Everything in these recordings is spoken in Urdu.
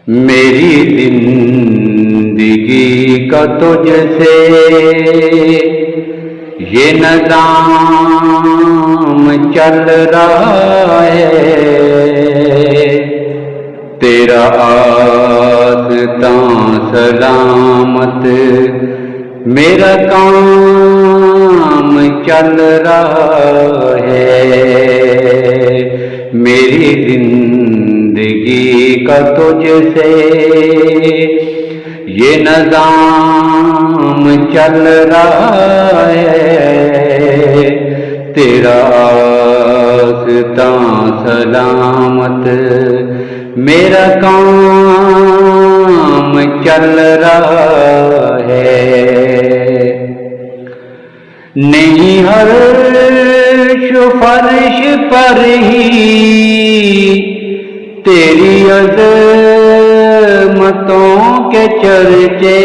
میری زندگی کا تجھ سے یہ نظام چل رہا ہے، تیرا آستاں سلامت میرا کام چل رہا ہے۔ میری زندگی کا تجھ سے یہ نظام چل رہا ہے، تیرا آستاں سلامت میرا کام چل رہا ہے۔ نہیں عرش و فرش پر ہی تیری عظمتوں کے چرچے،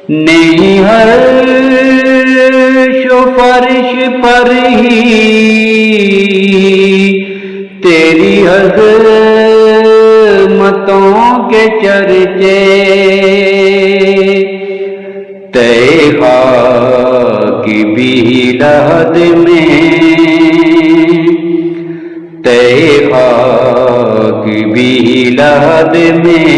نہیں عرش و فرش پر ہی تیری عظمتوں کے چرچے، تیغا کی بھی لحد میں، تیغا کی بھی لحد میں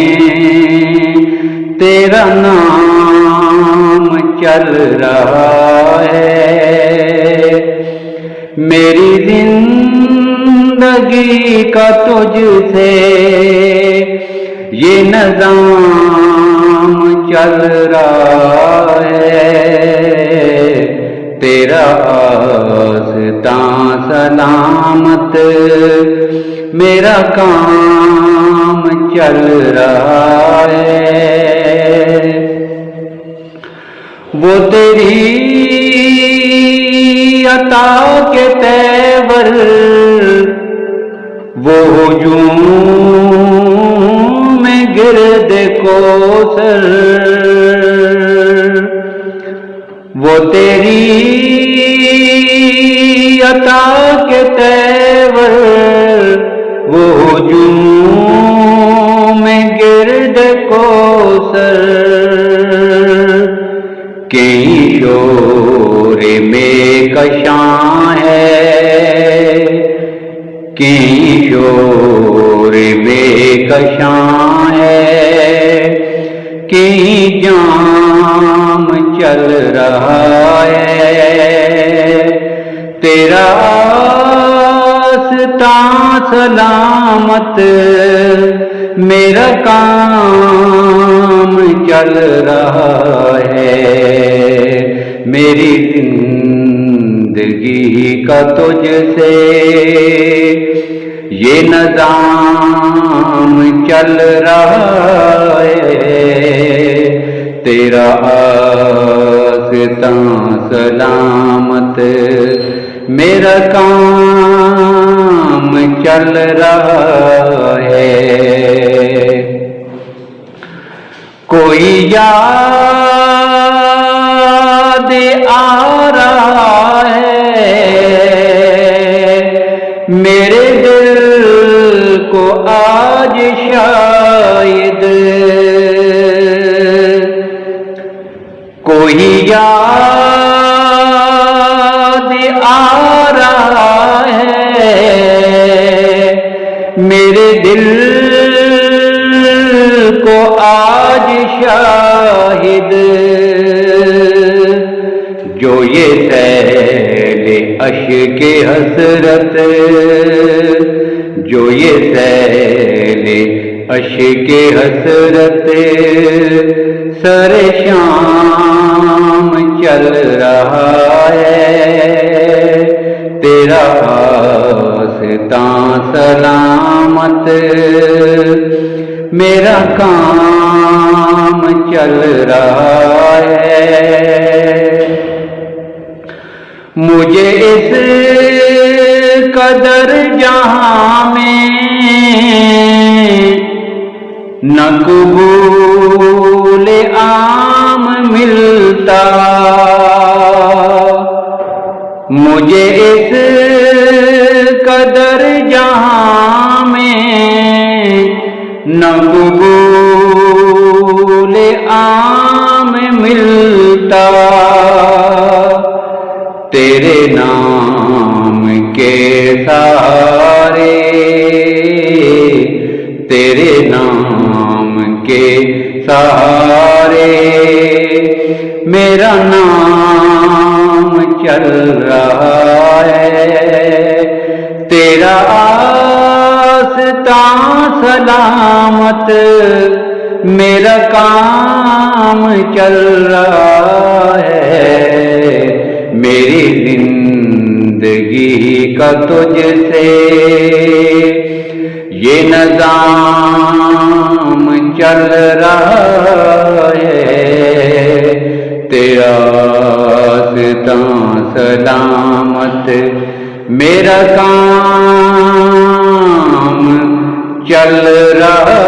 تیرا نام چل رہا ہے۔ میری زندگی کا تجھ سے یہ نظام چل رہا ہے، تیرا آستاں سلامت میرا کام چل رہا ہے۔ وہ تیری عطا کے تیور، وہ ہجوم میں گرد کوثر، وہ تیری عطا کے تیور، وہ ہجوم میں گرد کوثر، کئی شور میں کشاں ہے، کئی شور میں کشاں ہے، کئی جام چل رہا ہے، تیرا آستاں سلامت میرا کام چل رہا ہے۔ میری زندگی کا تجھ سے یہ نظام چل رہا ہے، تیرا آستاں سلامت میرا کام چل رہا ہے۔ کوئی یاد آ رہا ہے میرے دل کو آج شاید، کوئی یاد آ رہا ہے میرے دل کو آج شاہد، جو یہ سیل اشک حسرت، جو یہ سیل اشک حسرت سر شام چل رہا ہے، تیرا آستاں سلامت میرا کام چل رہا ہے۔ مجھے اس قدر جہاں میں نہ قبول عام ملتا، مجھے اس قدر جہاں میں نہ قبول عام ملتا، تیرے نام کے سہارے، تیرے نام کے سہارے میرا نام چل رہا ہے، تیرا آستان سلامت میرا کام چل رہا ہے، میری زندگی کا تجھ سے یہ نظام چل رہا ہے، تیرا آستان سلامت میرا کام چل رہا